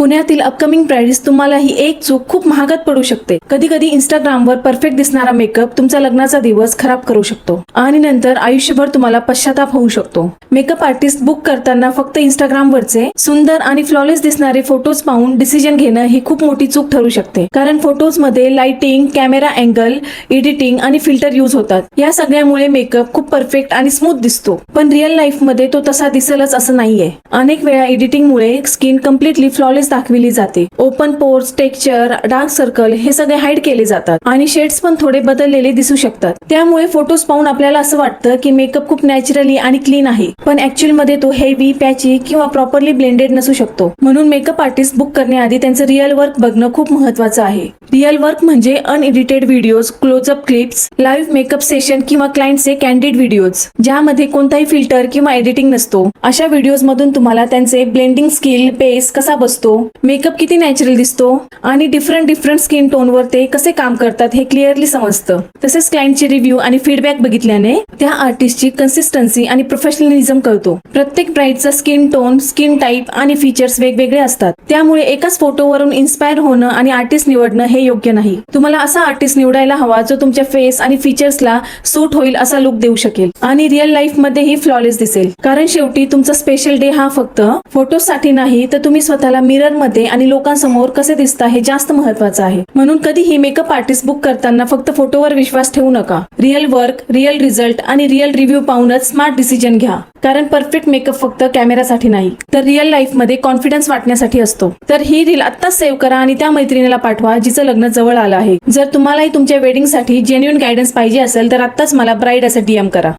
पुण्यातील upcoming price तुम्हाला ही एक चूक खूप महागात पडू शकते. कधी कधी इंस्टाग्रामवर परफेक्ट दिसणारा मेकअप तुमचा लग्नाचा दिवस खराब करू शकतो आणि नंतर आयुष्यभर तुम्हाला पश्चाताप होऊ शकतो. मेकअप आर्टिस्ट बुक करताना फक्त इंस्टाग्रामवरचे सुंदर आणि फ्लॉलेस दिसणारे फोटोज पाहून डिसिजन घेणं ही खूप मोठी चूक ठरू शकते. कारण फोटोज मध्ये लाइटिंग, कॅमेरा अँगल, एडिटिंग आणि फिल्टर यूज होतात. या सगळ्यामुळे मेकअप खूप परफेक्ट आणि स्मूथ दिसतो, पण रिअल लाईफ मध्ये तो तसा दिसेलच असं नाहीये. अनेक वेळा एडिटिंगमुळे स्किन कम्प्लिटली फ्लॉलेस दाखविली जाते. Open pores, texture, dark circle हे सगळे हाईड केले जातात आणि शेड्स पण थोडे बदललेले दिसू शकतात. त्यामुळे फोटोज पाहून आपल्याला असं वाटतं की मेकअप खूप नॅचरली आणि क्लीन आहे, पण ऍक्च्युअल मध्ये तो हेवी, पॅची किंवा प्रॉपरली ब्लेंडेड नसू शकतो. म्हणून मेकअप आर्टिस्ट बुक करण्याआधी त्यांचं रिअल वर्क बघणं खूप महत्वाचं आहे. रिअल वर्क म्हणजे unedited videos, closeup clips, live makeup session किंवा क्लायंटचे कॅन्डिड व्हिडिओज ज्यामध्ये कोणताही फिल्टर किंवा एडिटिंग नसतो. अशा व्हिडिओज मधून तुम्हाला त्यांचे ब्लेंडिंग स्किल, बेस कसा बसतो, मेकअप किती नॅचरल दिसतो आणि डिफरंट स्किन टोनवर ते कसे काम करतात हे क्लिअरली समजतं. तसेच क्लायंटचे रिव्ह्यू आणि फीडबॅक बघितल्याने त्या आर्टिस्टची कन्सिस्टन्सी आणि प्रोफेशनलिझम कळतो. प्रत्येक ब्राईडचा स्किन टोन, स्किन टाईप आणि फीचर्स वेगवेगळे असतात. त्यामुळे एकाच फोटोवरून इन्स्पायर होणं आणि आर्टिस्ट निवडणं हे योग्य नाही. तुम्हाला असा आर्टिस्ट निवडायला हवा जो तुमच्या फेस आणि फीचर्सला सूट होईल असा लुक देऊ शकेल आणि रिअल लाईफ मध्येही फ्लॉलेस दिसेल. कारण शेवटी तुमचा स्पेशल डे हा फक्त फोटोसाठी नाही, तर तुम्ही स्वतःला मिरर मध्ये आणि लोकांसमोर कसे दिसता हे जास्त महत्वाचं आहे. म्हणून कधीही मेकअप आर्टिस्ट बुक करताना फक्त फोटोवर विश्वास ठेवू नका. रिअल वर्क, रिअल रिझल्ट आणि रिअल रिव्ह्यू पाहूनच स्मार्ट डिसिजन घ्या. कारण परफेक्ट मेकअप फक्त कॅमेरासाठी नाही, तर रिअल लाईफ मध्ये कॉन्फिडन्स वाटण्यासाठी असतो. तर ही रील आत्ताच सेव्ह करा आणि त्या मैत्रिणीला पाठवा जिचं लग्न जवळ आलं आहे. जर तुम्हालाही तुमच्या वेडिंगसाठी जेन्युइन गायडन्स पाहिजे असेल तर आत्ताच मला ब्राईड असं DM करा.